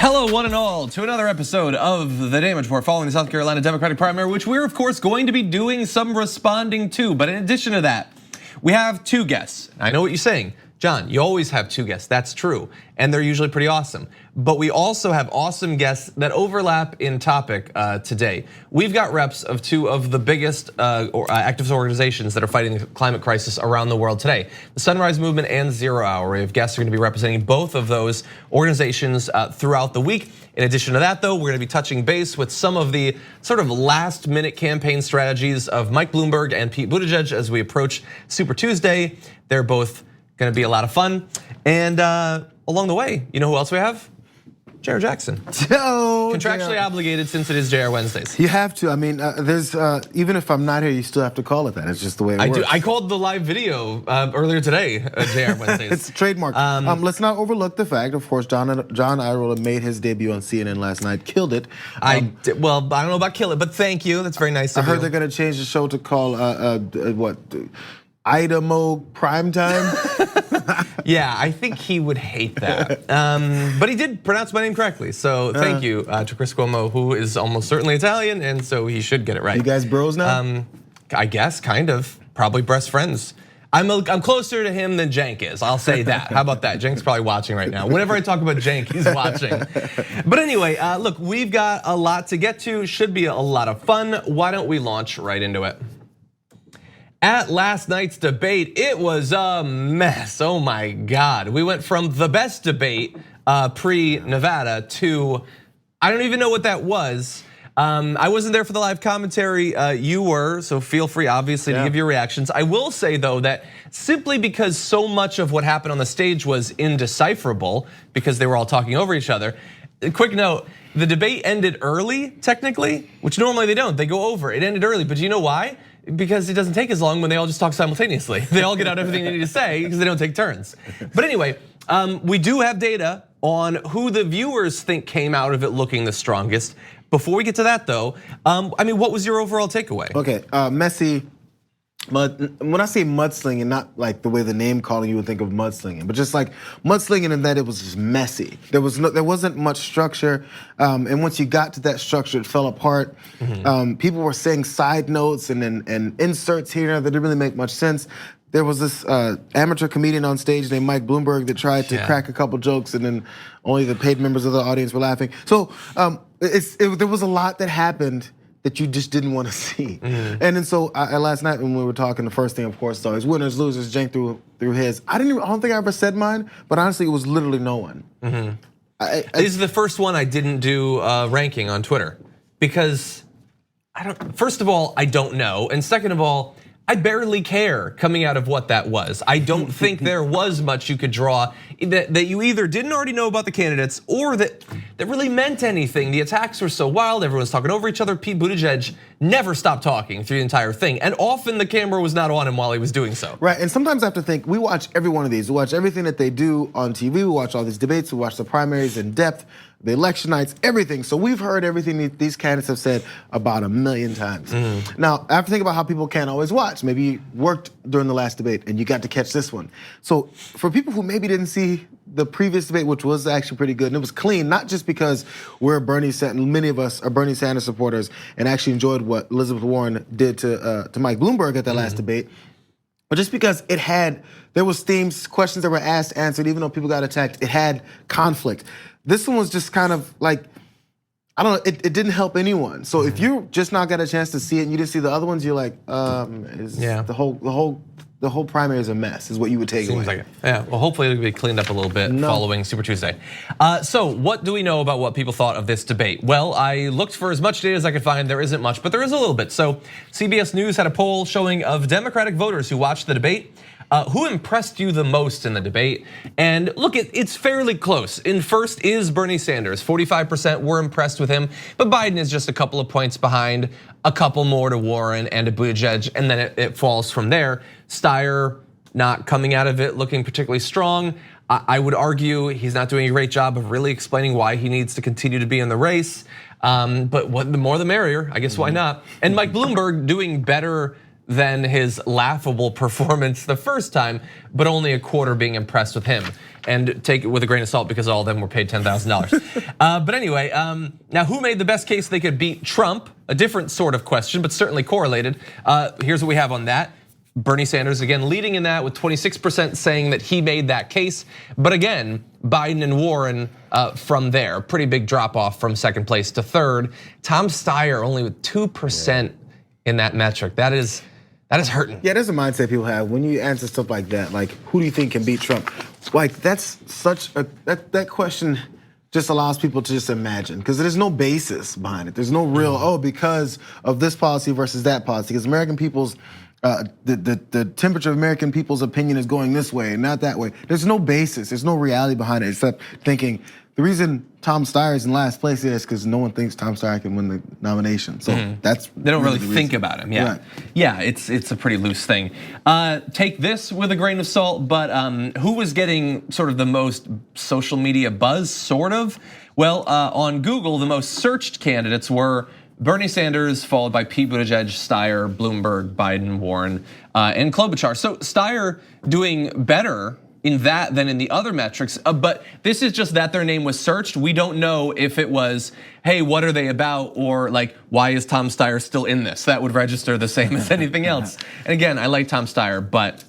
Hello, one and all, to another episode of The Damage Report following the South Carolina Democratic primary, which we're, of course, going to be doing some responding to. But in addition to that, we have two guests. I know what you're saying. John, you always have two guests. That's true. And they're usually pretty awesome. But we also have awesome guests that overlap in topic today. We've got reps of two of the biggest activist organizations that are fighting the climate crisis around the world today. The Sunrise Movement and 0 Hour. We have guests who are going to be representing both of those organizations throughout the week. In addition to that, though, we're going to be touching base with some of the sort of last-minute campaign strategies of Mike Bloomberg and Pete Buttigieg as we approach Super Tuesday. They're both going to be a lot of fun. And along the way, you know who else we have? Jayar Jackson. Contractually obligated since it is Jayar Wednesdays. You have to. I mean, there's even if I'm not here, you still have to call it that. It's just the way it works. I called the live video earlier today, Jayar Wednesdays. It's a trademark. Let's not overlook the fact, of course, John Ireland made his debut on CNN last night, killed it. Well, I don't know about kill it, but thank you. That's very nice of you. I heard they're going to change the show to call Idamo Primetime. Yeah, I think he would hate that. But he did pronounce my name correctly, so thank you to Chris Cuomo, who is almost certainly Italian, and so he should get it right. You guys bros now? I guess, kind of. Probably best friends. I'm closer to him than Cenk is, I'll say that. How about that? Cenk's probably watching right now. Whenever I talk about Cenk, he's watching. But anyway, look, we've got a lot to get to. Should be a lot of fun. Why don't we launch right into it? At last night's debate, it was a mess, oh my God. We went from the best debate pre-Nevada to, I don't even know what that was. I wasn't there for the live commentary, you were, so feel free obviously to give your reactions. I will say though that simply because so much of what happened on the stage was indecipherable because they were all talking over each other. A quick note, the debate ended early technically, which normally they don't, they go over. It ended early, but you know why? Because it doesn't take as long when they all just talk simultaneously. They all get out everything they need to say because they don't take turns. But anyway, we do have data on who the viewers think came out of it looking the strongest. Before we get to that though, I mean, what was your overall takeaway? Okay, messy. When I say mudslinging, not like the way the name calling you would think of mudslinging, but just like mudslinging in that it was just messy. There wasn't much structure, and once you got to that structure, it fell apart. People were saying side notes and inserts here that didn't really make much sense. There was this amateur comedian on stage named Mike Bloomberg that tried to crack a couple jokes, and then only the paid members of the audience were laughing. So there was a lot that happened that you just didn't want to see. And then so last night when we were talking, the first thing, of course, so is winners, losers. Cenk threw his. I don't think I ever said mine, but honestly, it was literally no one. This is the first one I didn't do ranking on Twitter because first of all, I don't know, and second of all, I barely care coming out of what that was. I don't think there was much you could draw that you either didn't already know about the candidates or that really meant anything. The attacks were so wild, everyone's talking over each other. Pete Buttigieg never stopped talking through the entire thing, and often the camera was not on him while he was doing so. Right, and sometimes I have to think, we watch every one of these. We watch everything that they do on TV, we watch all these debates, we watch the primaries in depth, the election nights, everything. So we've heard everything these candidates have said about 1 million times. Now, I have to think about how people can't always watch. Maybe you worked during the last debate and you got to catch this one. So for people who maybe didn't see the previous debate, which was actually pretty good, and it was clean, not just because many of us are Bernie Sanders supporters and actually enjoyed what Elizabeth Warren did to Mike Bloomberg at that last debate, but just because there was themes, questions that were asked, answered, even though people got attacked, it had conflict. This one was just kind of like, I don't know, it didn't help anyone. So if you just not got a chance to see it and you didn't see the other ones, you're like, the whole primary is a mess, is what you would take away. Seems like it. Yeah, well, hopefully it'll be cleaned up a little bit following Super Tuesday. So what do we know about what people thought of this debate? Well, I looked for as much data as I could find. There isn't much, but there is a little bit. So CBS News had a poll showing of Democratic voters who watched the debate. Who impressed you the most in the debate? And look, it's fairly close. In first is Bernie Sanders. 45% were impressed with him, but Biden is just a couple of points behind, a couple more to Warren and to Buttigieg, and then it falls from there. Steyer not coming out of it looking particularly strong. I would argue he's not doing a great job of really explaining why he needs to continue to be in the race. But the more the merrier, I guess why not? And Mike Bloomberg doing better than his laughable performance the first time, but only a quarter being impressed with him. And take it with a grain of salt because all of them were paid $10,000. But anyway, now who made the best case they could beat Trump? A different sort of question, but certainly correlated. Here's what we have on that. Bernie Sanders, again, leading in that with 26% saying that he made that case. But again, Biden and Warren from there, pretty big drop off from second place to third. Tom Steyer only with 2% in that metric. That is hurting. Yeah, there's a mindset people have when you answer stuff like that. Like, who do you think can beat Trump? Like, that's such a that question just allows people to just imagine because there's no basis behind it. There's no real because of this policy versus that policy. Because American people's the temperature of American people's opinion is going this way, not that way. There's no basis. There's no reality behind it except thinking. The reason Tom Steyer is in last place is because no one thinks Tom Steyer can win the nomination. So that's they don't really think about him. Yeah, right. Yeah, it's a pretty loose thing. Take this with a grain of salt. But who was getting sort of the most social media buzz? Sort of. Well, on Google, the most searched candidates were Bernie Sanders, followed by Pete Buttigieg, Steyer, Bloomberg, Biden, Warren, and Klobuchar. So Steyer doing better in that than in the other metrics, but this is just that their name was searched. We don't know if it was, hey, what are they about? Or like, why is Tom Steyer still in this? That would register the same as anything else. And again, I like Tom Steyer, but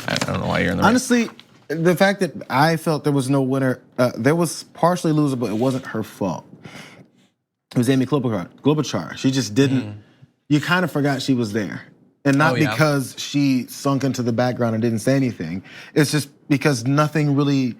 I don't know why you're in the race. Honestly, the fact that I felt there was no winner, there was partially loser, but it wasn't her fault. It was Amy Klobuchar. She just didn't, you kind of forgot she was there. And not because she sunk into the background and didn't say anything. It's just because nothing really,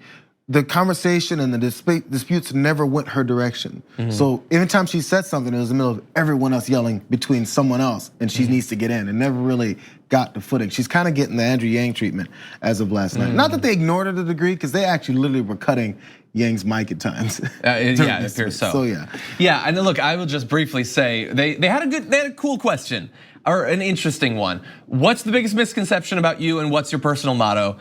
the conversation and the disputes never went her direction. So every time she said something, it was in the middle of everyone else yelling between someone else and she needs to get in. It never really got the footing. She's kind of getting the Andrew Yang treatment as of last night. Not that they ignored her to the degree, because they actually literally were cutting Yang's mic at times. Yeah, it appears so. So yeah. Yeah, and look, I will just briefly say, they had a cool question. Or an interesting one. What's the biggest misconception about you and what's your personal motto?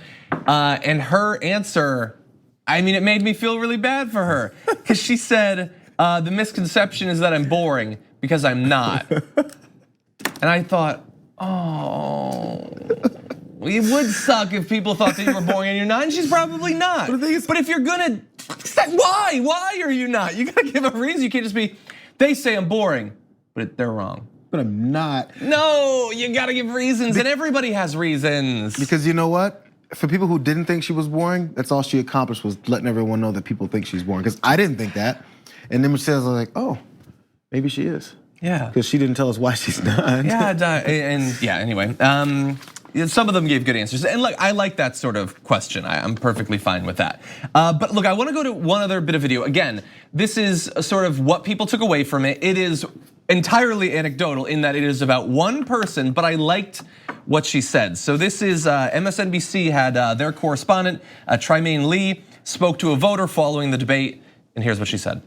And her answer, I mean, it made me feel really bad for her. Because she said, the misconception is that I'm boring because I'm not. And I thought, oh, it would suck if people thought that you were boring and you're not, and she's probably not. But if you're gonna, why are you not? You gotta give a reason. You can't just be, they say I'm boring, but they're wrong. But I'm not. No, you gotta give reasons, and everybody has reasons. Because you know what? For people who didn't think she was boring, that's all she accomplished was letting everyone know that people think she's boring. Because I didn't think that. And then when she says, I was like, oh, maybe she is. Yeah. Because she didn't tell us why she's not. Yeah, and yeah, anyway. Some of them gave good answers. And look, I like that sort of question. I'm perfectly fine with that. But look, I wanna go to one other bit of video. Again, this is sort of what people took away from it. It is entirely anecdotal in that it is about one person, but I liked what she said. So this is MSNBC had their correspondent, Trymaine Lee, spoke to a voter following the debate, and here's what she said.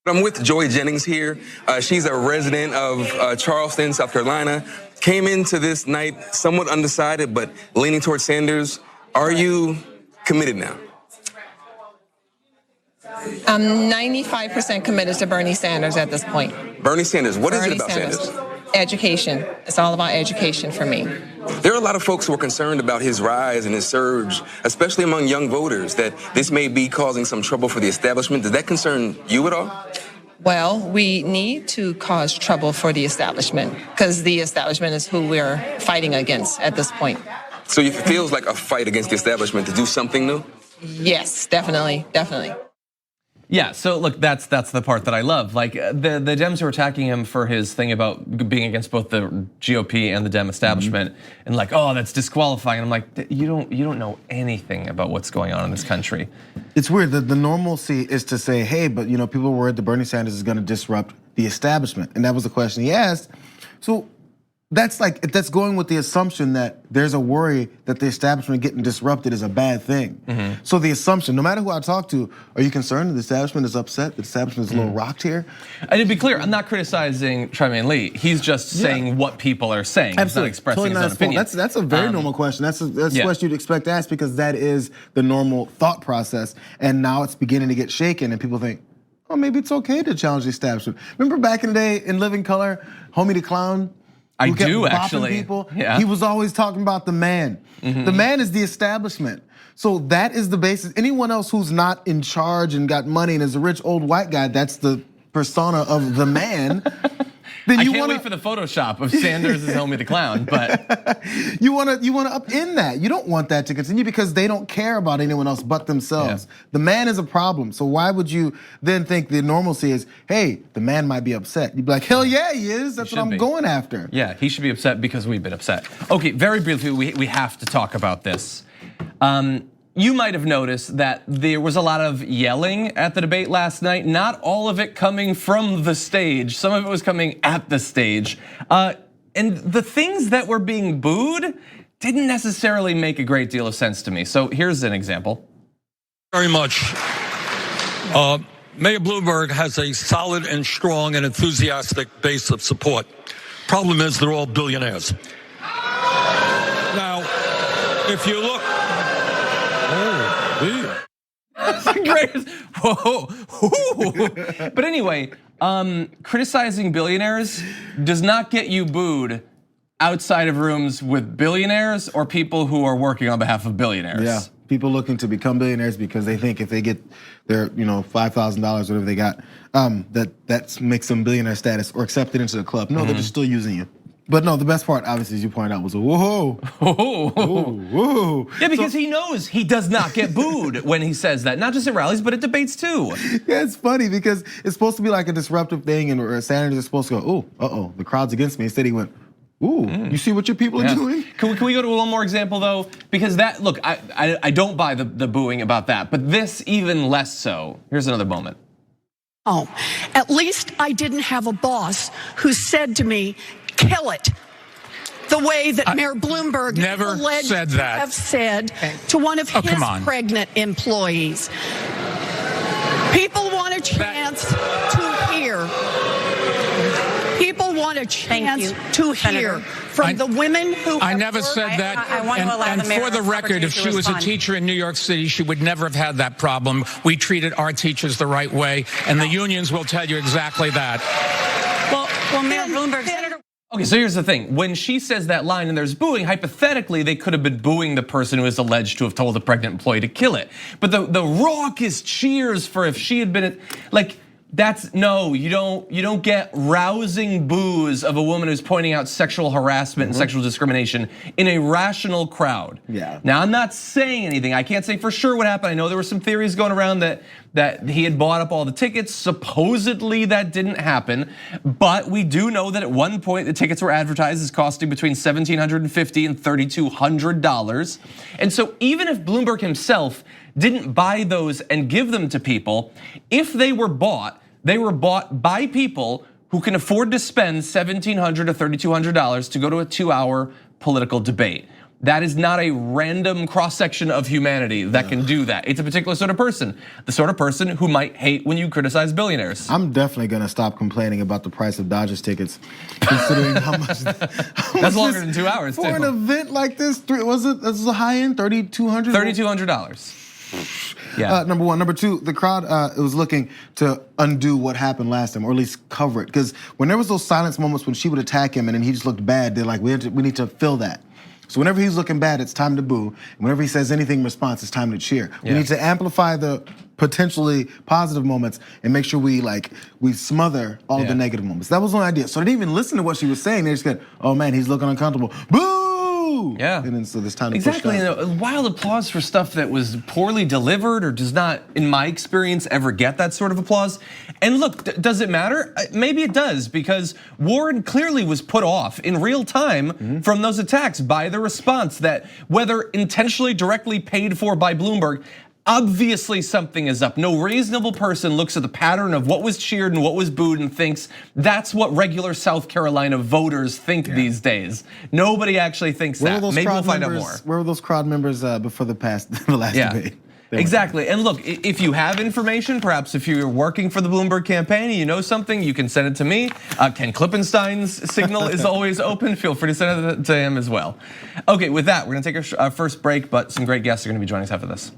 I'm with Joy Jennings here. She's a resident of Charleston, South Carolina. Came into this night somewhat undecided, but leaning towards Sanders. Are you committed now? I'm 95% committed to Bernie Sanders at this point. Bernie Sanders, what is it about Sanders? Education. It's all about education for me. There are a lot of folks who are concerned about his rise and his surge, especially among young voters, that this may be causing some trouble for the establishment. Does that concern you at all? Well, we need to cause trouble for the establishment because the establishment is who we're fighting against at this point. So it feels like a fight against the establishment to do something new? Yes, definitely, definitely. Yeah, so look, that's the part that I love. Like the Dems who are attacking him for his thing about being against both the GOP and the Dem establishment, and like, oh, that's disqualifying. And I'm like, you don't know anything about what's going on in this country. It's weird. The normalcy is to say, hey, but people are worried that Bernie Sanders is going to disrupt the establishment, and that was the question he asked. So that's going with the assumption that there's a worry that the establishment getting disrupted is a bad thing. So the assumption, no matter who I talk to, are you concerned that the establishment is upset? The establishment is a little rocked here? And to be clear, I'm not criticizing Trymaine Lee. He's just saying what people are saying. Absolutely. He's not expressing his own opinion. That's a very normal question. That's a question you'd expect to ask because that is the normal thought process. And now it's beginning to get shaken and people think, oh, maybe it's okay to challenge the establishment. Remember back in the day in Living Color, Homie the Clown? I who kept do, bopping actually. people, Yeah. he was always talking about the man. The man is the establishment. So that is the basis. Anyone else who's not in charge and got money and is a rich old white guy, that's the persona of the man. Then I can't wait for the Photoshop of Sanders as Homie the Clown, but you want to upend that. You don't want that to continue because they don't care about anyone else but themselves. Yeah. The man is a problem. So why would you then think the normalcy is, hey, the man might be upset? You'd be like, hell yeah, he is. That's what I'm going after. Yeah, he should be upset because we've been upset. Okay, very briefly, we have to talk about this. You might have noticed that there was a lot of yelling at the debate last night. Not all of it coming from the stage. Some of it was coming at the stage. And the things that were being booed didn't necessarily make a great deal of sense to me. So here's an example. Very much. Mayor Bloomberg has a solid and strong and enthusiastic base of support. Problem is, they're all billionaires. Now, if you look. That's the greatest. Whoa. But anyway, criticizing billionaires does not get you booed outside of rooms with billionaires or people who are working on behalf of billionaires. Yeah, people looking to become billionaires because they think if they get their, $5,000, whatever they got, that makes them billionaire status or accepted into the club. No, they're just still using you. But no, the best part, obviously, as you pointed out, was a whoa. Whoa. Yeah, because he knows he does not get booed when he says that. Not just at rallies, but at debates too. Yeah, it's funny because it's supposed to be like a disruptive thing, and Sanders is supposed to go, oh, the crowd's against me. Instead, he went, you see what your people are doing? Can we go to one more example though? Because that, look, I don't buy the booing about that, but this even less so. Here's another moment. Oh, at least I didn't have a boss who said to me, kill it. The way that Mayor Bloomberg never alleged said to that. have said to one of his pregnant employees. People want a chance to hear. People want a chance to hear from the women who I never said that. I want to allow the mayor for the record, if she was a teacher in New York City, she would never have had that problem. We treated our teachers the right way, and the unions will tell you exactly that. Well, Mayor Bloomberg, Senator. Okay, so here's the thing. When she says that line and there's booing, hypothetically, they could have been booing the person who is alleged to have told the pregnant employee to kill it. But the raucous cheers for if she had been, like, you don't get rousing boos of a woman who's pointing out sexual harassment and sexual discrimination in a rational crowd. Yeah. Now, I'm not saying anything. I can't say for sure what happened. I know there were some theories going around that he had bought up all the tickets. Supposedly that didn't happen, but we do know that at one point the tickets were advertised as costing between $1,750 and $3,200. And so even if Bloomberg himself didn't buy those and give them to people, if they were bought by people who can afford to spend $1,700 to $3,200 to go to a 2-hour political debate. That is not a random cross-section of humanity that can do that. It's a particular sort of person, the sort of person who might hate when you criticize billionaires. I'm definitely gonna stop complaining about the price of Dodgers tickets, considering how much. That's longer than 2 hours, for an event like this. Was it? This is a high end, $3,200. $3,200. Yeah. Number one. Number two, the crowd it was looking to undo what happened last time, or at least cover it. Because when there was those silence moments when she would attack him and then he just looked bad, they're like, we need to fill that. So whenever he's looking bad, it's time to boo. And whenever he says anything in response, it's time to cheer. We need to amplify the potentially positive moments and make sure we smother all of the negative moments. That was the idea. So they didn't even listen to what she was saying. They just said, oh man, he's looking uncomfortable. Boo! Yeah. And then so there's time to exactly. push And wild applause for stuff that was poorly delivered or does not, in my experience, ever get that sort of applause. And look, does it matter? Maybe it does, because Warren clearly was put off in real time from those attacks by the response that, whether intentionally directly paid for by Bloomberg, obviously something is up. No reasonable person looks at the pattern of what was cheered and what was booed and thinks that's what regular South Carolina voters think these days. Nobody actually thinks that. Maybe we'll find out more. Where were those crowd members before the last debate? Exactly. And look, if you have information, perhaps if you're working for the Bloomberg campaign and you know something, you can send it to me. Ken Klippenstein's signal is always open. Feel free to send it to him as well. Okay, with that, we're gonna take our first break, but some great guests are gonna be joining us after this.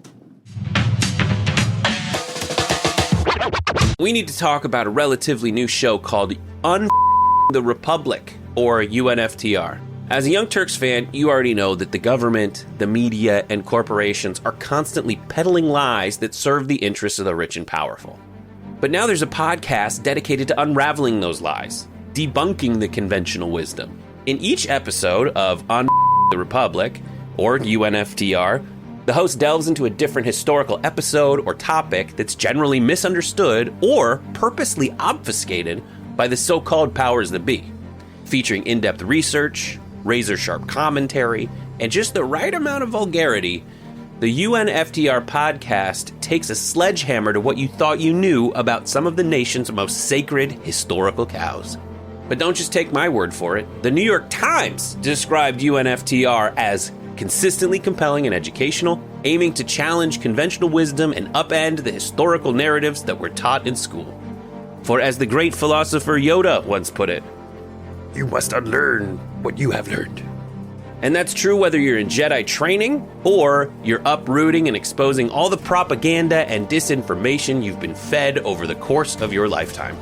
We need to talk about a relatively new show called the Republic. or UNFTR? As a Young Turks fan, you already know that the government, the media, and corporations are constantly peddling lies that serve the interests of the rich and powerful. But now there's a podcast dedicated to unraveling those lies, debunking the conventional wisdom. In each episode of On the Republic, or UNFTR, the host delves into a different historical episode or topic that's generally misunderstood or purposely obfuscated by the so-called powers that be, featuring in-depth research, razor-sharp commentary, and just the right amount of vulgarity. The UNFTR podcast takes a sledgehammer to what you thought you knew about some of the nation's most sacred historical cows. But don't just take my word for it. The New York Times described UNFTR as consistently compelling and educational, aiming to challenge conventional wisdom and upend the historical narratives that were taught in school. For as the great philosopher Yoda once put it, "You must unlearn what you have learned." And that's true whether you're in Jedi training or you're uprooting and exposing all the propaganda and disinformation you've been fed over the course of your lifetime.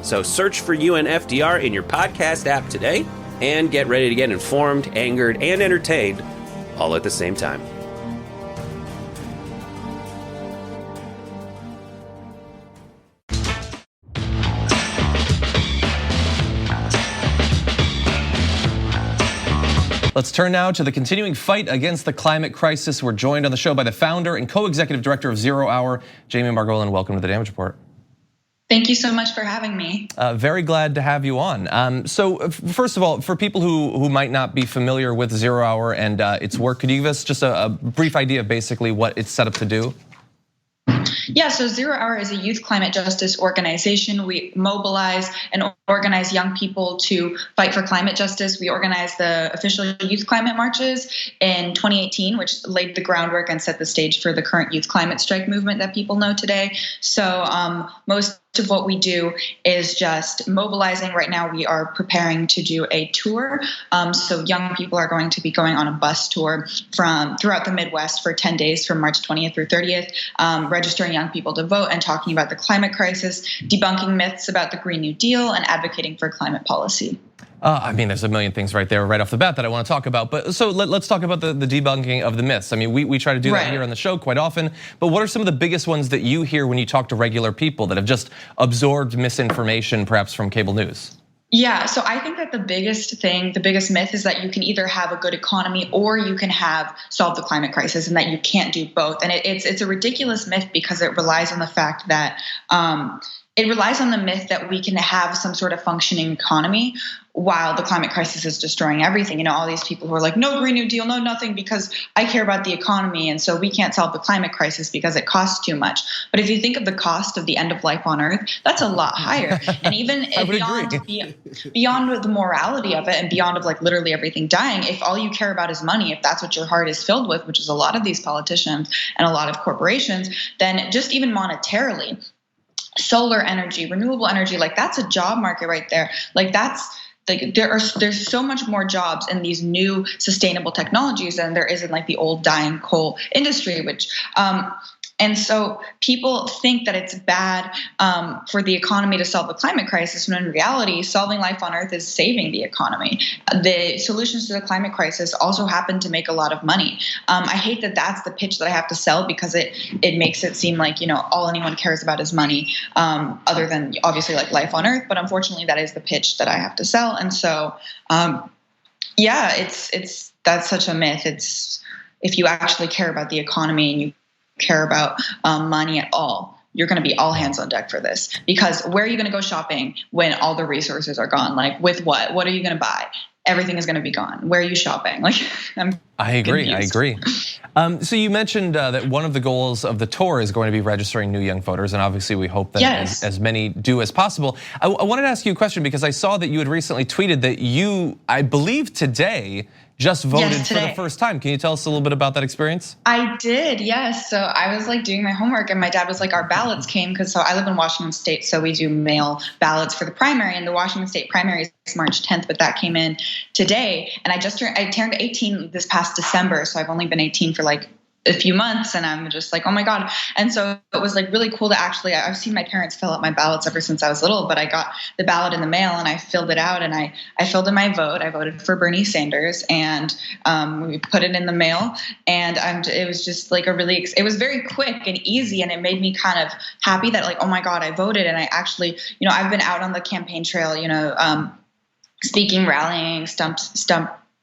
So search for UNFTR in your podcast app today and get ready to get informed, angered, and entertained all at the same time. Let's turn now to the continuing fight against the climate crisis. We're joined on the show by the founder and co-executive director of Zero Hour, Jamie Margolin. Welcome to the Damage Report. Thank you so much for having me. Very glad to have you on. So first of all, for people who might not be familiar with Zero Hour and its work, could you give us just a brief idea of basically what it's set up to do? Yeah, so Zero Hour is a youth climate justice organization. We mobilize and organize young people to fight for climate justice. We organized the official youth climate marches in 2018, which laid the groundwork and set the stage for the current youth climate strike movement that people know today. So most of what we do is just mobilizing. Right now, we are preparing to do a tour. So young people are going to be going on a bus tour throughout the Midwest for 10 days from March 20th through 30th, registering young people to vote and talking about the climate crisis, debunking myths about the Green New Deal, and advocating for climate policy. I mean, there's a million things right there, right off the bat that I want to talk about. But so let's talk about the debunking of the myths. I mean, we try to do that here on the show quite often. But what are some of the biggest ones that you hear when you talk to regular people that have just absorbed misinformation, perhaps from cable news? Yeah, so I think that the biggest myth is that you can either have a good economy or you can solve the climate crisis, and that you can't do both. And it's a ridiculous myth because it relies on the fact that it relies on the myth that we can have some sort of functioning economy while the climate crisis is destroying everything. You know, all these people who are like, no Green New Deal, no nothing, because I care about the economy, and so we can't solve the climate crisis because it costs too much. But if you think of the cost of the end of life on Earth, that's a lot higher. And even beyond the morality of it and beyond of like literally everything dying, if all you care about is money, if that's what your heart is filled with, which is a lot of these politicians and a lot of corporations, then just even monetarily, solar energy, renewable energy, like that's a job market right there. Like there's so much more jobs in these new sustainable technologies than there is in like the old dying coal industry, which and so people think that it's bad for the economy to solve the climate crisis, when in reality, solving life on Earth is saving the economy. The solutions to the climate crisis also happen to make a lot of money. I hate that that's the pitch that I have to sell, because it makes it seem like, you know, all anyone cares about is money, other than obviously like life on Earth. But unfortunately, that is the pitch that I have to sell. And so, yeah, that's such a myth. It's if you actually care about the economy and you care about money at all, you're going to be all hands on deck for this. Because where are you going to go shopping when all the resources are gone? Like, with what? What are you going to buy? Everything is going to be gone. Where are you shopping? Like, I agree. So you mentioned that one of the goals of the tour is going to be registering new young voters, and obviously we hope that as many do as possible. I wanted to ask you a question, because I saw that you had recently tweeted that you, I believe today, just voted for the first time. Can you tell us a little bit about that experience? I did, yes. So I was like doing my homework, and my dad was like, our ballots came, because so I live in Washington State, so we do mail ballots for the primary, and the Washington State primary is March 10th, but that came in today. And I turned 18 this past December, so I've only been 18 for like a few months, and I'm just like, oh my God. And so it was like really cool to actually, I've seen my parents fill out my ballots ever since I was little, but I got the ballot in the mail and I filled it out, and I filled in my vote. I voted for Bernie Sanders, and we put it in the mail, and it was just like it was very quick and easy, and it made me kind of happy that like, oh my God, I voted. And I actually, I've been out on the campaign trail, speaking, rallying, stump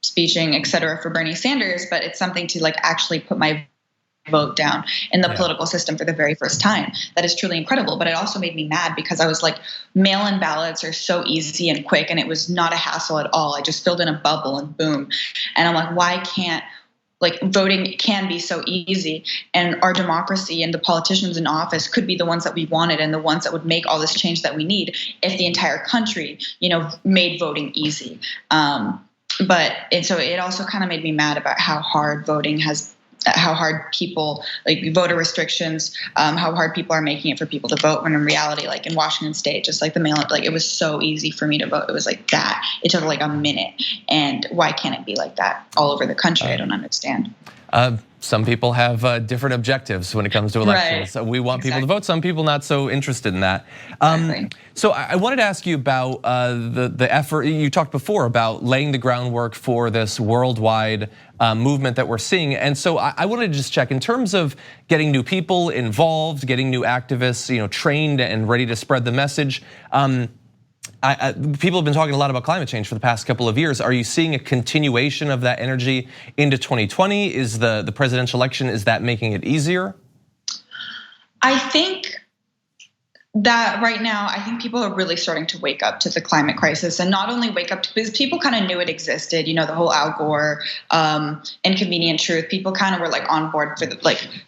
speeching, et cetera, for Bernie Sanders, but it's something to like actually put my vote down in the political system for the very first time. That is truly incredible. But it also made me mad because I was like, mail-in ballots are so easy and quick, and it was not a hassle at all. I just filled in a bubble and boom. And I'm like, why can't, like, voting can be so easy, and our democracy and the politicians in office could be the ones that we wanted and the ones that would make all this change that we need if the entire country, made voting easy. So it also kind of made me mad about how hard how hard people, like voter restrictions, how hard people are making it for people to vote, when in reality, like in Washington State, just like the mail, like it was so easy for me to vote. It was like that. It took like a minute. And why can't it be like that all over the country? I don't understand. Some people have different objectives when it comes to elections. Right. So we want people to vote. Some people not so interested in that. Exactly. So I wanted to ask you about the effort. You talked before about laying the groundwork for this worldwide movement that we're seeing. And so I wanted to just check in terms of getting new people involved, getting new activists, trained and ready to spread the message. People have been talking a lot about climate change for the past couple of years. Are you seeing a continuation of that energy into 2020? Is the presidential election, is that making it easier? I think that right now, I think people are really starting to wake up to the climate crisis, and not only wake up to, because people kind of knew it existed, the whole Al Gore inconvenient truth. People kind of were like on board for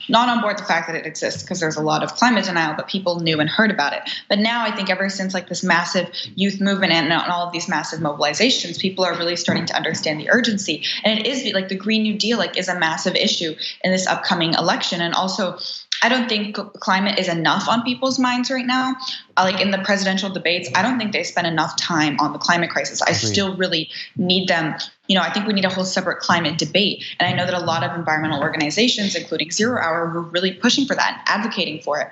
not on board the fact that it exists, because there's a lot of climate denial, but people knew and heard about it. But now I think ever since like this massive youth movement and all of these massive mobilizations, people are really starting to understand the urgency. And it is like the Green New Deal is a massive issue in this upcoming election. And also, I don't think climate is enough on people's minds right now. Like in the presidential debates, I don't think they spend enough time on the climate crisis. I still really need them. I think we need a whole separate climate debate. And I know that a lot of environmental organizations, including Zero Hour, were really pushing for that, advocating for it.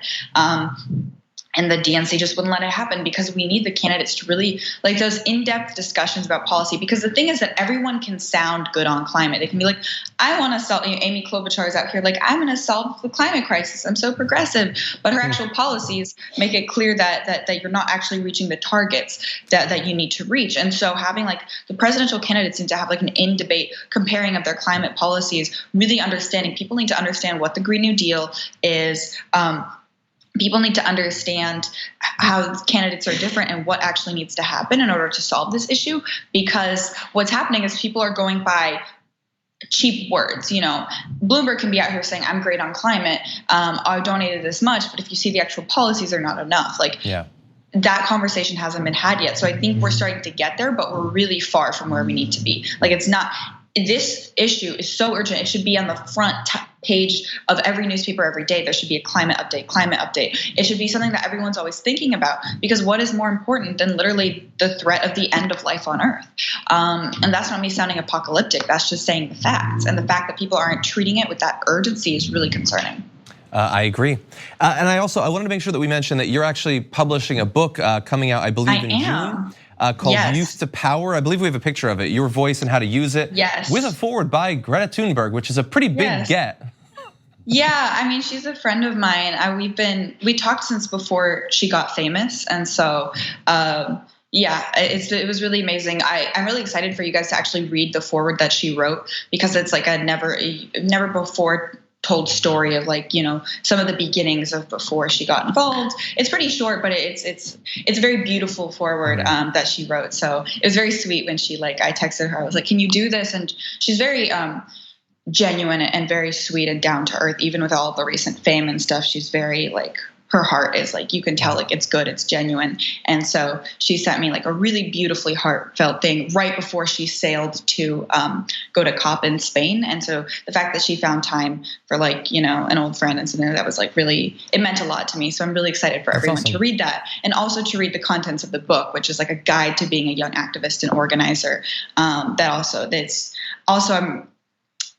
And the DNC just wouldn't let it happen, because we need the candidates to really like those in-depth discussions about policy. Because the thing is that everyone can sound good on climate. They can be like, I want to solve, Amy Klobuchar is out here like, I'm going to solve the climate crisis. I'm so progressive. But her actual policies make it clear that you're not actually reaching the targets that you need to reach. And so having like the presidential candidates need to have like an in-debate comparing of their climate policies, really understanding. People need to understand what the Green New Deal is. People need to understand how candidates are different and what actually needs to happen in order to solve this issue. Because what's happening is people are going by cheap words. Bloomberg can be out here saying, I'm great on climate. I donated this much. But if you see the actual policies are not enough. That conversation hasn't been had yet. So I think we're starting to get there, but we're really far from where we need to be. It's not. This issue is so urgent. It should be on the front page of every newspaper every day. There should be a climate update. It should be something that everyone's always thinking about, because what is more important than literally the threat of the end of life on Earth? And that's not me sounding apocalyptic. That's just saying the facts. And the fact that people aren't treating it with that urgency is really concerning. I agree. And I wanted to make sure that we mentioned that you're actually publishing a book coming out, I believe, in June. Called Youth to Power. I believe we have a picture of it. Your voice and how to use it. Yes. With a foreword by Greta Thunberg, which is a pretty big get. Yeah, she's a friend of mine. We talked since before she got famous, and so it was really amazing. I'm really excited for you guys to actually read the foreword that she wrote, because it's like a never before told story of some of the beginnings of before she got involved. It's pretty short, but it's a very beautiful foreword that she wrote. So it was very sweet when I texted her. I was like, can you do this? And she's very genuine and very sweet and down to earth, even with all of the recent fame and stuff. She's very her heart is you can tell it's good, it's genuine. And so she sent me a really beautifully heartfelt thing right before she sailed to go to COP in Spain. And so the fact that she found time for an old friend and something that was really, it meant a lot to me. So I'm really excited for everyone to read that, and also to read the contents of the book, which is a guide to being a young activist and organizer.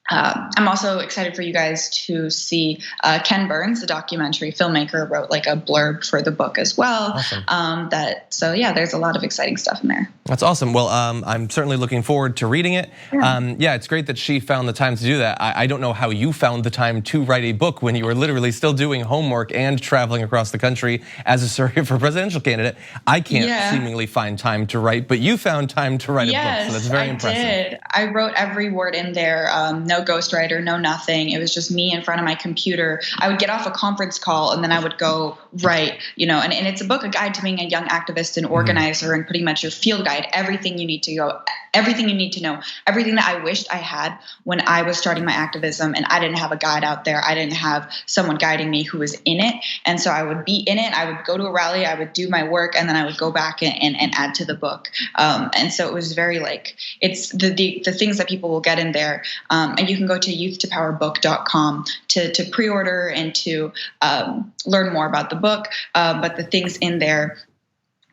I'm also excited for you guys to see Ken Burns, the documentary filmmaker, wrote like a blurb for the book as well. Awesome. There's a lot of exciting stuff in there. That's awesome. Well, I'm certainly looking forward to reading it. Yeah, it's great that she found the time to do that. I don't know how you found the time to write a book when you were literally still doing homework and traveling across the country as a surrogate for presidential candidate. I can't seemingly find time to write, but you found time to write a book, so that's very impressive. Did. I wrote every word in there. No ghostwriter, no nothing. It was just me in front of my computer. I would get off a conference call and then I would go write, and it's a book, a guide to being a young activist and organizer, and pretty much your field guide, everything you need to know, everything that I wished I had when I was starting my activism and I didn't have a guide out there. I didn't have someone guiding me who was in it. And so I would be in it. I would go to a rally, I would do my work, and then I would go back and add to the book. And so it was very it's the things that people will get in there. And you can go to youthtopowerbook.com to pre-order and to learn more about the book. But the things in there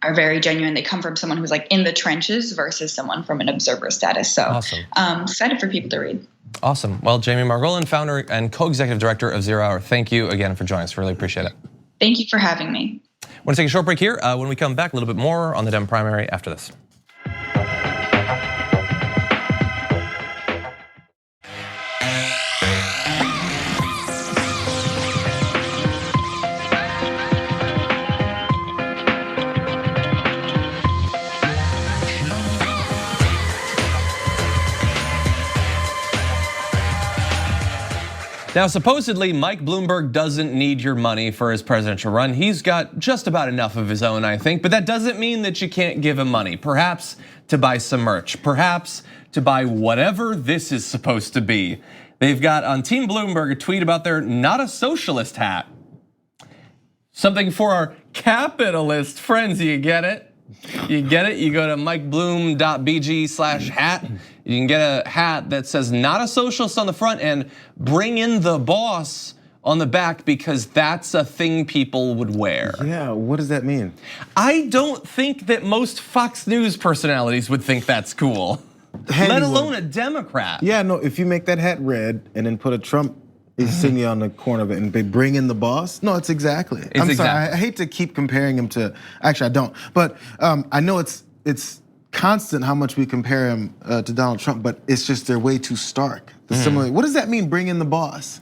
are very genuine. They come from someone who's in the trenches versus someone from an observer status. So awesome. Excited for people to read. Awesome. Well, Jamie Margolin, founder and co-executive director of 0 Hour, thank you again for joining us. Really appreciate it. Thank you for having me. I want to take a short break here. When we come back, a little bit more on the Dem primary after this. Now, supposedly, Mike Bloomberg doesn't need your money for his presidential run. He's got just about enough of his own, I think, but that doesn't mean that you can't give him money. Perhaps to buy some merch, perhaps to buy whatever this is supposed to be. They've got on Team Bloomberg a tweet about their not a socialist hat. Something for our capitalist friends, you get it? You get it? You go to mikebloom.bg/hat. You can get a hat that says not a socialist on the front and bring in the boss on the back, because that's a thing people would wear. Yeah, what does that mean? I don't think that most Fox News personalities would think that's cool, let alone a Democrat. Yeah, no, if you make that hat red and then put a Trump insignia on the corner of it and they bring in the boss. No, it's exactly. I'm sorry, I hate to keep comparing him to, actually I don't, but I know it's constant how much we compare him to Donald Trump, but it's just they're way too stark. What does that mean, bring in the boss?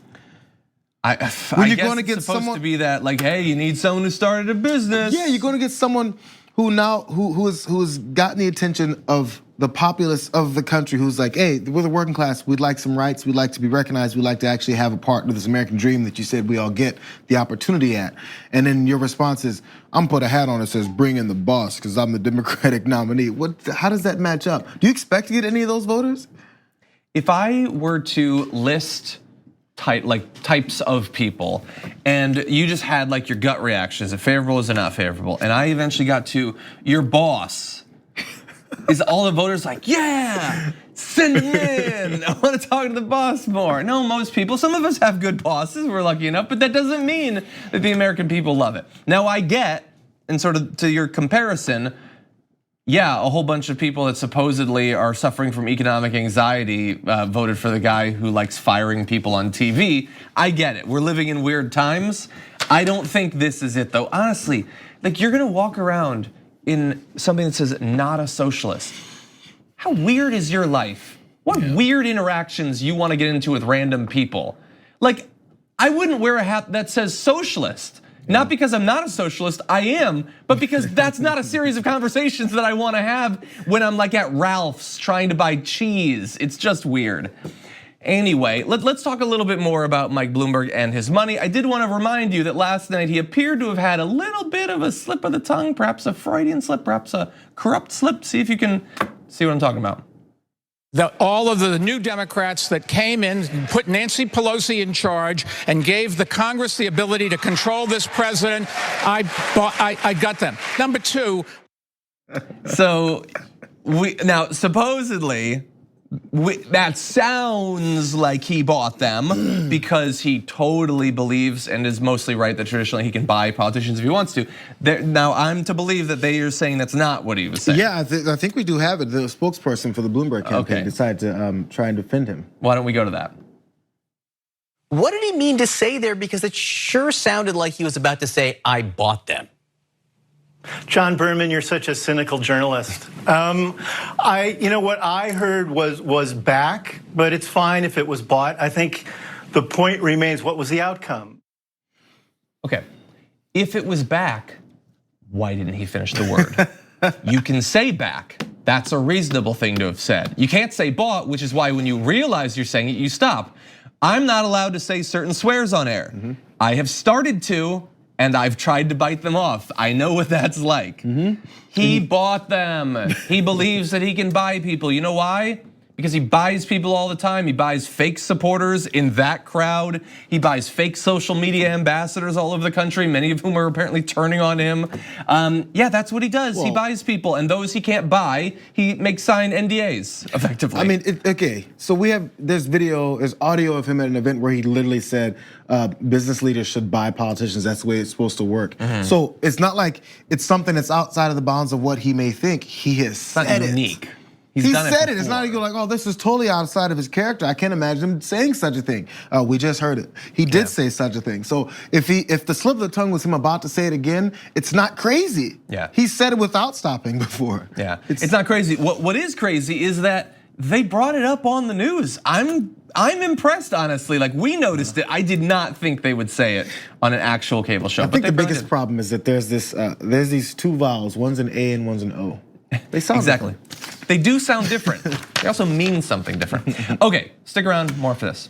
When you're going to get someone to be that hey, you need someone who started a business. Yeah, you're going to get someone who now who's gotten the attention of the populace of the country, who's hey, we're the working class, we'd like some rights, we'd like to be recognized, we'd like to actually have a part of this American dream that you said we all get the opportunity at. And then your response is, I'm gonna put a hat on that says bring in the boss because I'm the Democratic nominee. How does that match up? Do you expect to get any of those voters? If I were to list types of people, and you just had your gut reaction, is it favorable, is it not favorable? And I eventually got to your boss. Is all the voters yeah, send him in. I want to talk to the boss more. No, most people, some of us have good bosses, we're lucky enough, but that doesn't mean that the American people love it. Now I get, and sort of to your comparison, yeah, a whole bunch of people that supposedly are suffering from economic anxiety voted for the guy who likes firing people on TV. I get it, we're living in weird times. I don't think this is it though. Honestly, you're gonna walk around in something that says not a socialist. How weird is your life? What weird interactions you want to get into with random people? I wouldn't wear a hat that says socialist. Not because I'm not a socialist, I am, but because that's not a series of conversations that I want to have when I'm at Ralph's trying to buy cheese. It's just weird. Anyway, let's talk a little bit more about Mike Bloomberg and his money. I did want to remind you that last night he appeared to have had a little bit of a slip of the tongue, perhaps a Freudian slip, perhaps a corrupt slip. See if you can see what I'm talking about. All of the new Democrats that came in, put Nancy Pelosi in charge, and gave the Congress the ability to control this president, I got them. Number two. So now supposedly, That sounds like he bought them because he totally believes and is mostly right that traditionally he can buy politicians if he wants to. Now I'm to believe that they are saying that's not what he was saying. Yeah, I think we do have it. The spokesperson for the Bloomberg campaign decided to try and defend him. Why don't we go to that? What did he mean to say there? Because it sure sounded like he was about to say, I bought them. John Berman, you're such a cynical journalist. What I heard was back, but it's fine if it was bought. I think the point remains, what was the outcome? Okay, if it was back, why didn't he finish the word? You can say back. That's a reasonable thing to have said. You can't say bought, which is why when you realize you're saying it, you stop. I'm not allowed to say certain swears on air. I have started to, and I've tried to bite them off. I know what that's like. He bought them. He believes that he can buy people. You know why? Because he buys people all the time. He buys fake supporters in that crowd. He buys fake social media ambassadors all over the country, many of whom are apparently turning on him. Yeah, that's what he does. He buys people, and those he can't buy, he makes sign NDAs, effectively. I mean, okay, so there's audio of him at an event where he literally said business leaders should buy politicians. That's the way it's supposed to work. So it's not like it's something that's outside of the bounds of what he may think. He has said it. Unique. He said it. It's not like, oh, this is totally outside of his character. I can't imagine him saying such a thing. We just heard it. He did say such a thing. So if the slip of the tongue was him about to say it again, it's not crazy. Yeah. He said it without stopping before. Yeah, it's not crazy. What is crazy is that they brought it up on the news. I'm impressed, honestly. Like, we noticed it. I did not think they would say it on an actual cable show. I think the biggest problem is that there's these two vowels. One's an A and one's an O. They sound exactly. They do sound different. They also mean something different. Okay, stick around, more for this.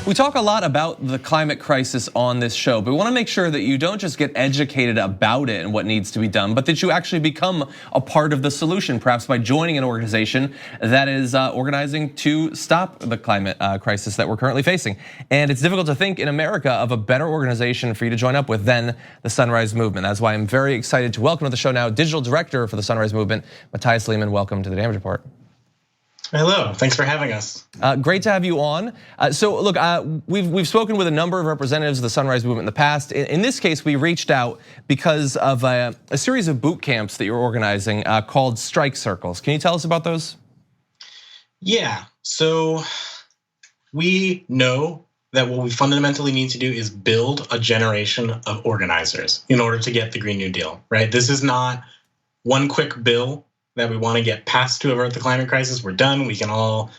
We talk a lot about the climate crisis on this show, but we want to make sure that you don't just get educated about it and what needs to be done, but that you actually become a part of the solution, perhaps by joining an organization that is organizing to stop the climate crisis that we're currently facing. And it's difficult to think in America of a better organization for you to join up with than the Sunrise Movement. That's why I'm very excited to welcome to the show now Digital Director for the Sunrise Movement, Mattias Lehman. Welcome to the Damage Report. Hello, thanks for having us. Great to have you on. So look, we've spoken with a number of representatives of the Sunrise Movement in the past. In this case, we reached out because of a series of boot camps that you're organizing called Strike Circles. Can you tell us about those? Yeah, so we know that what we fundamentally need to do is build a generation of organizers in order to get the Green New Deal, right? This is not one quick bill that we want to get past to avert the climate crisis. We're done. We can all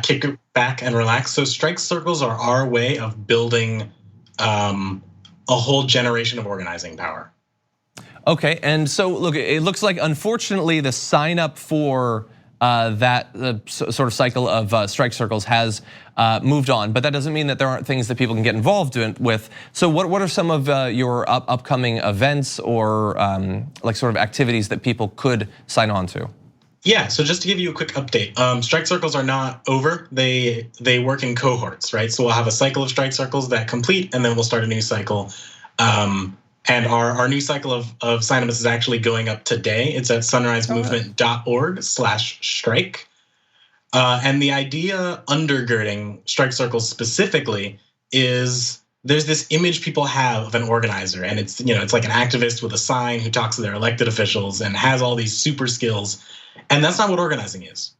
kick back and relax. So strike circles are our way of building a whole generation of organizing power. Okay, and so look, it looks like unfortunately the sign up for that sort of cycle of strike circles has moved on, but that doesn't mean that there aren't things that people can get involved with. So what are some of your upcoming events or like sort of activities that people could sign on to? Yeah, so just to give you a quick update, strike circles are not over. They work in cohorts, right? So we'll have a cycle of strike circles that complete, and then we'll start a new cycle. And our new cycle of signups is actually going up today. It's at sunrisemovement.org/strike. And the idea undergirding strike circles specifically is there's this image people have of an organizer, and it's like an activist with a sign who talks to their elected officials and has all these super skills. And that's not what organizing is.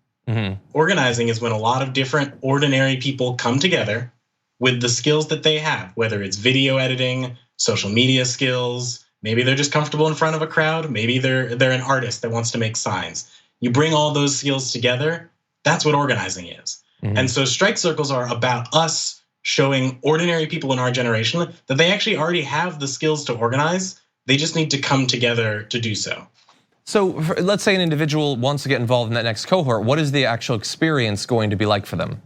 Organizing is when a lot of different ordinary people come together with the skills that they have, whether it's video editing, social media skills, maybe they're just comfortable in front of a crowd, maybe they're an artist that wants to make signs. You bring all those skills together, that's what organizing is. And so strike circles are about us showing ordinary people in our generation that they actually already have the skills to organize, they just need to come together to do so. So let's say an individual wants to get involved in that next cohort, what is the actual experience going to be like for them?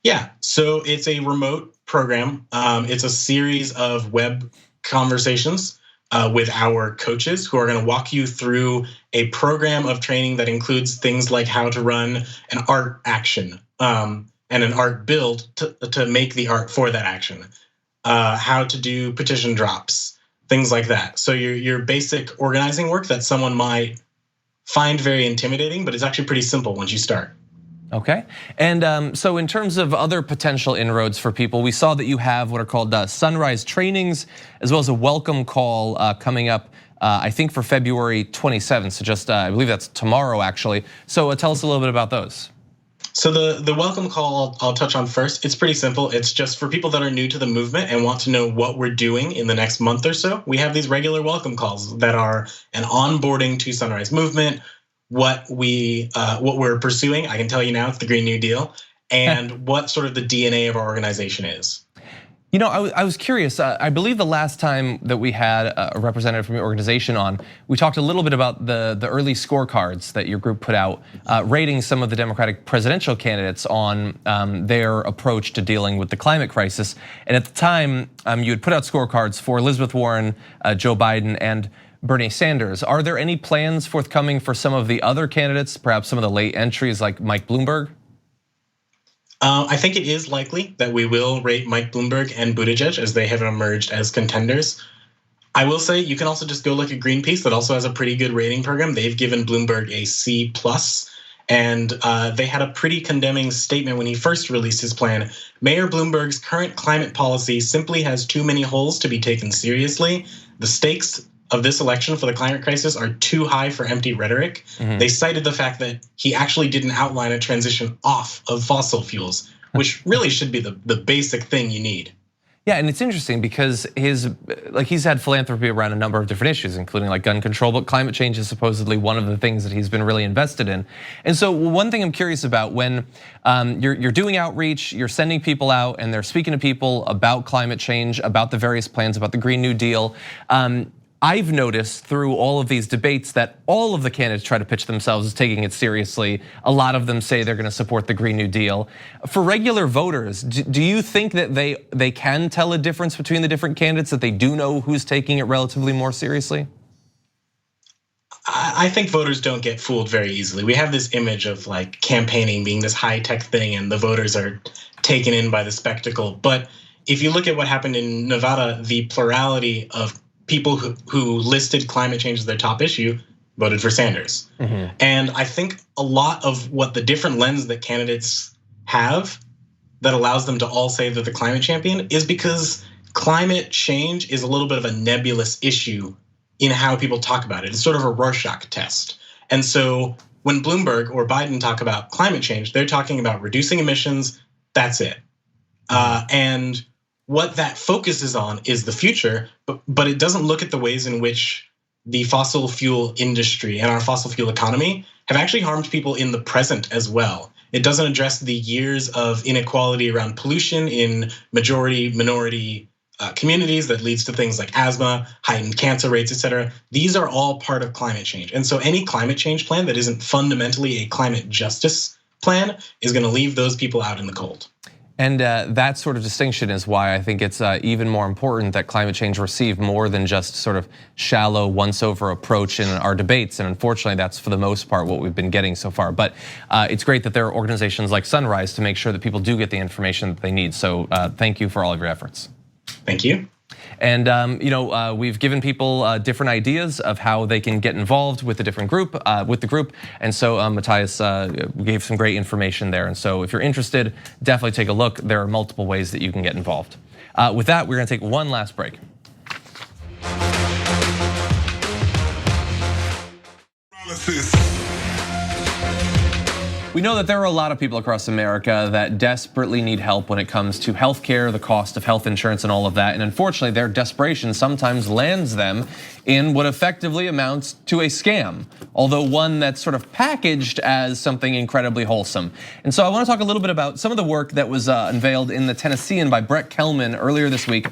Yeah, so it's a remote program. It's a series of web conversations with our coaches who are going to walk you through a program of training that includes things like how to run an art action and an art build to make the art for that action, how to do petition drops, things like that. So your basic organizing work that someone might find very intimidating, but it's actually pretty simple once you start. Okay, and so in terms of other potential inroads for people, we saw that you have what are called sunrise trainings, as well as a welcome call coming up, I think for February 27th, so just, I believe that's tomorrow actually. So tell us a little bit about those. So the welcome call I'll touch on first. It's pretty simple. It's just for people that are new to the movement and want to know what we're doing in the next month or so. We have these regular welcome calls that are an onboarding to Sunrise Movement, what we're pursuing. I can tell you now, it's the Green New Deal, and what sort of the DNA of our organization is. You know, I was curious. I believe the last time that we had a representative from your organization on, we talked a little bit about the early scorecards that your group put out, rating some of the Democratic presidential candidates on their approach to dealing with the climate crisis. And at the time, you had put out scorecards for Elizabeth Warren, Joe Biden, and Bernie Sanders. Are there any plans forthcoming for some of the other candidates, perhaps some of the late entries like Mike Bloomberg? I think it is likely that we will rate Mike Bloomberg and Buttigieg as they have emerged as contenders. I will say you can also just go look at Greenpeace that also has a pretty good rating program. They've given Bloomberg a C+, and they had a pretty condemning statement when he first released his plan. Mayor Bloomberg's current climate policy simply has too many holes to be taken seriously. The stakes of this election for the climate crisis are too high for empty rhetoric. They cited the fact that he actually didn't outline a transition off of fossil fuels, which really should be the basic thing you need. Yeah, and it's interesting because he's had philanthropy around a number of different issues, including like gun control, but climate change is supposedly one of the things that he's been really invested in. And so one thing I'm curious about, when you're doing outreach, you're sending people out and they're speaking to people about climate change, about the various plans, about the Green New Deal, I've noticed through all of these debates that all of the candidates try to pitch themselves as taking it seriously. A lot of them say they're going to support the Green New Deal. For regular voters, do you think that they can tell a difference between the different candidates, that they do know who's taking it relatively more seriously? I think voters don't get fooled very easily. We have this image of like campaigning being this high-tech thing and the voters are taken in by the spectacle. But if you look at what happened in Nevada, the plurality of people who listed climate change as their top issue voted for Sanders. And I think a lot of what the different lens that candidates have that allows them to all say they're the climate champion is because climate change is a little bit of a nebulous issue in how people talk about it. It's sort of a Rorschach test. And so when Bloomberg or Biden talk about climate change, they're talking about reducing emissions, that's it. And what that focuses on is the future, but it doesn't look at the ways in which the fossil fuel industry and our fossil fuel economy have actually harmed people in the present as well. It doesn't address the years of inequality around pollution in majority, minority communities that leads to things like asthma, heightened cancer rates, et cetera. These are all part of climate change. And so any climate change plan that isn't fundamentally a climate justice plan is gonna leave those people out in the cold. And that sort of distinction is why I think it's even more important that climate change receive more than just sort of shallow once-over approach in our debates. And unfortunately, that's for the most part what we've been getting so far. But it's great that there are organizations like Sunrise to make sure that people do get the information that they need. So thank you for all of your efforts. Thank you. And we've given people different ideas of how they can get involved with the different group, And so Mattias gave some great information there. And so if you're interested, definitely take a look. There are multiple ways that you can get involved. With that, we're gonna take one last break. We know that there are a lot of people across America that desperately need help when it comes to healthcare, the cost of health insurance and all of that. And unfortunately, their desperation sometimes lands them in what effectively amounts to a scam, although one that's sort of packaged as something incredibly wholesome. And so I wanna talk a little bit about some of the work that was unveiled in the Tennessean by Brett Kelman earlier this week.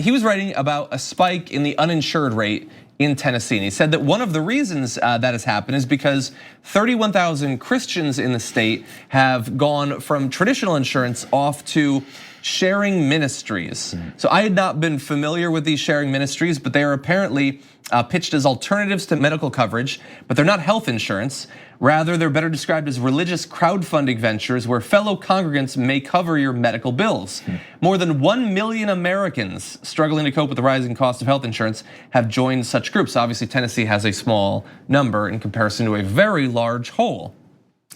He was writing about a spike in the uninsured rate in Tennessee. And he said that one of the reasons that has happened is because 31,000 Christians in the state have gone from traditional insurance off to sharing ministries. So I had not been familiar with these sharing ministries, but they are apparently pitched as alternatives to medical coverage, but they're not health insurance. Rather, they're better described as religious crowdfunding ventures where fellow congregants may cover your medical bills. More than 1 million Americans struggling to cope with the rising cost of health insurance have joined such groups. Obviously, Tennessee has a small number in comparison to a very large whole.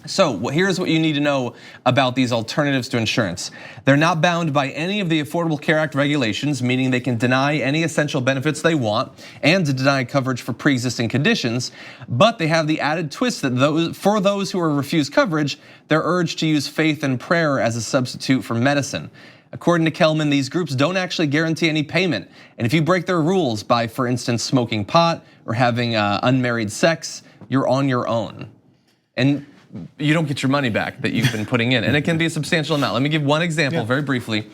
So here's what you need to know about these alternatives to insurance. They're not bound by any of the Affordable Care Act regulations, meaning they can deny any essential benefits they want and to deny coverage for pre-existing conditions. But they have the added twist that for those who are refused coverage, they're urged to use faith and prayer as a substitute for medicine. According to Kelman, these groups don't actually guarantee any payment. And if you break their rules by, for instance, smoking pot or having unmarried sex, you're on your own. And you don't get your money back that you've been putting in. And it can be a substantial amount. Let me give one example very briefly.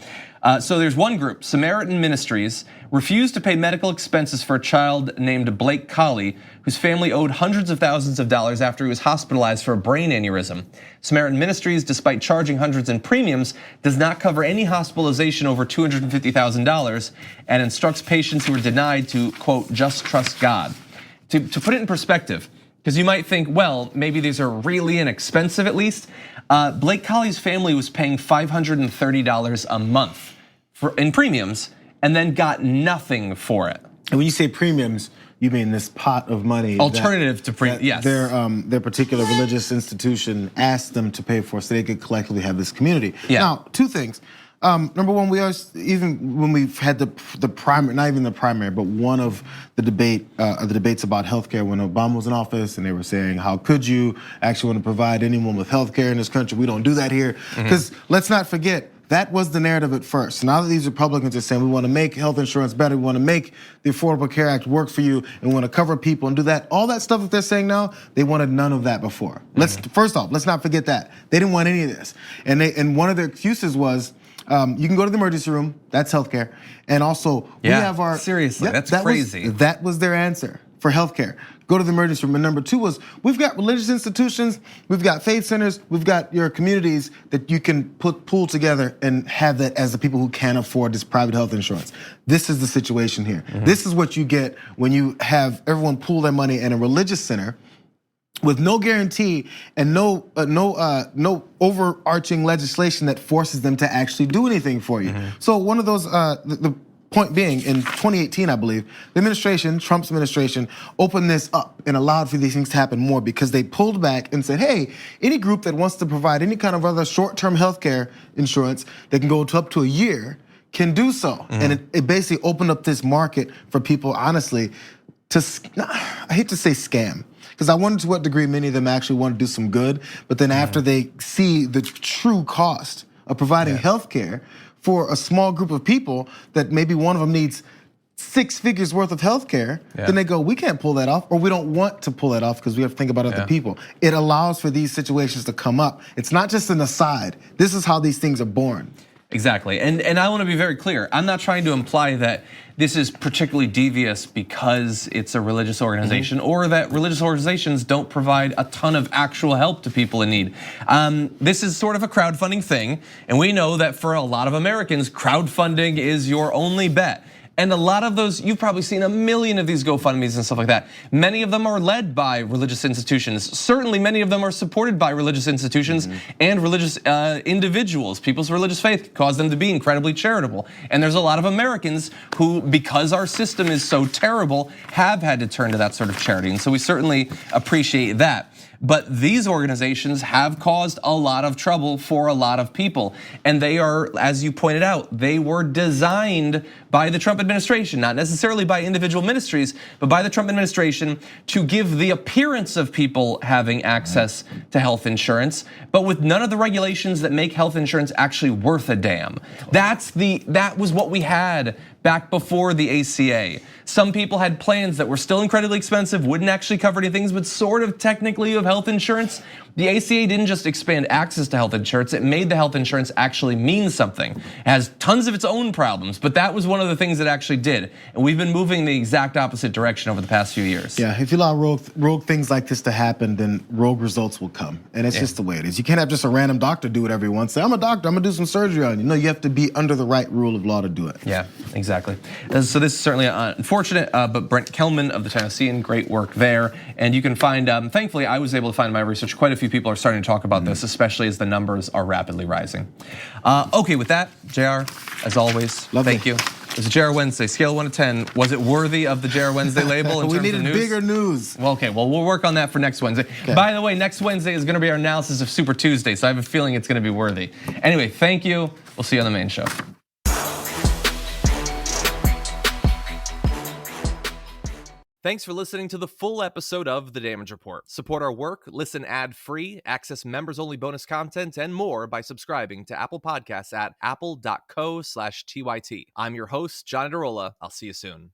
So there's one group, Samaritan Ministries, refused to pay medical expenses for a child named Blake Colley, whose family owed hundreds of thousands of dollars after he was hospitalized for a brain aneurysm. Samaritan Ministries, despite charging hundreds in premiums, does not cover any hospitalization over $250,000 and instructs patients who are denied to, quote, just trust God. To put it in perspective, because you might think, well, maybe these are really inexpensive at least. Blake Colley's family was paying $530 a month in premiums and then got nothing for it. And when you say premiums, you mean this pot of money alternative to premiums? Yes. Their particular religious institution asked them to pay for, so they could collectively have this community. Yeah. Now, two things. Number one, we always, even when we've had the primary, not even the primary, but one of the debates about healthcare when Obama was in office, and they were saying, how could you actually want to provide anyone with healthcare in this country? We don't do that here. Because let's not forget, that was the narrative at first. Now that these Republicans are saying we want to make health insurance better, we want to make the Affordable Care Act work for you, and we want to cover people and do that, all that stuff that they're saying now, they wanted none of that before. First off, let's not forget that. They didn't want any of this. And one of their excuses was, you can go to the emergency room, that's healthcare. And also, we have our- seriously, that's crazy. That was their answer for healthcare. Go to the emergency room. And number two was, we've got religious institutions, we've got faith centers, we've got your communities that you can pool together and have that as the people who can't afford this private health insurance. This is the situation here. This is what you get when you have everyone pool their money in a religious center with no guarantee and no overarching legislation that forces them to actually do anything for you. So one of those, the point being, in 2018, I believe, the administration, Trump's administration, opened this up and allowed for these things to happen more because they pulled back and said, hey, any group that wants to provide any kind of other short-term healthcare insurance that can go to up to a year can do so. And it basically opened up this market for people, honestly, to, I hate to say scam, because I wonder to what degree many of them actually want to do some good, but then after they see the true cost of providing healthcare for a small group of people that maybe one of them needs 6 figures worth of healthcare, then they go, we can't pull that off, or we don't want to pull that off because we have to think about other people. It allows for these situations to come up. It's not just an aside. This is how these things are born. Exactly, and I want to be very clear. I'm not trying to imply that this is particularly devious because it's a religious organization or that religious organizations don't provide a ton of actual help to people in need. This is sort of a crowdfunding thing, and we know that for a lot of Americans, crowdfunding is your only bet. And a lot of those, you've probably seen a million of these GoFundMes and stuff like that. Many of them are led by religious institutions. Certainly many of them are supported by religious institutions and religious individuals. People's religious faith caused them to be incredibly charitable. And there's a lot of Americans who, because our system is so terrible, have had to turn to that sort of charity. And so we certainly appreciate that. But these organizations have caused a lot of trouble for a lot of people. And they are, as you pointed out, they were designed by the Trump administration, not necessarily by individual ministries, but by the Trump administration to give the appearance of people having access to health insurance, but with none of the regulations that make health insurance actually worth a damn. That was what we had back before the ACA. Some people had plans that were still incredibly expensive, wouldn't actually cover any things, but sort of technically value of health insurance, the ACA didn't just expand access to health insurance, it made the health insurance actually mean something. It has tons of its own problems, but that was one of the things it actually did. And we've been moving the exact opposite direction over the past few years. Yeah, if you allow rogue things like this to happen, then rogue results will come. And it's just the way it is. You can't have just a random doctor do whatever he wants. Say, I'm a doctor, I'm gonna do some surgery on you. No, you have to be under the right rule of law to do it. Yeah, exactly. So this is certainly unfortunate, but Brent Kelman of the Tennessean, great work there. And you can find, thankfully, I was able to find in my research, quite a few people are starting to talk about this, especially as the numbers are rapidly rising. Okay, with that, Jayar, as always, thank you. It was a Jayar Wednesday, scale 1 to 10. Was it worthy of the Jayar Wednesday label in We terms of needed news? bigger news. Well, okay, well, we'll work on that for next Wednesday. Okay. By the way, next Wednesday is gonna be our analysis of Super Tuesday, so I have a feeling it's gonna be worthy. Anyway, thank you. We'll see you on the main show. Thanks for listening to the full episode of The Damage Report. Support our work, listen ad-free, access members-only bonus content, and more by subscribing to Apple Podcasts at apple.co/TYT. I'm your host, John Adarola. I'll see you soon.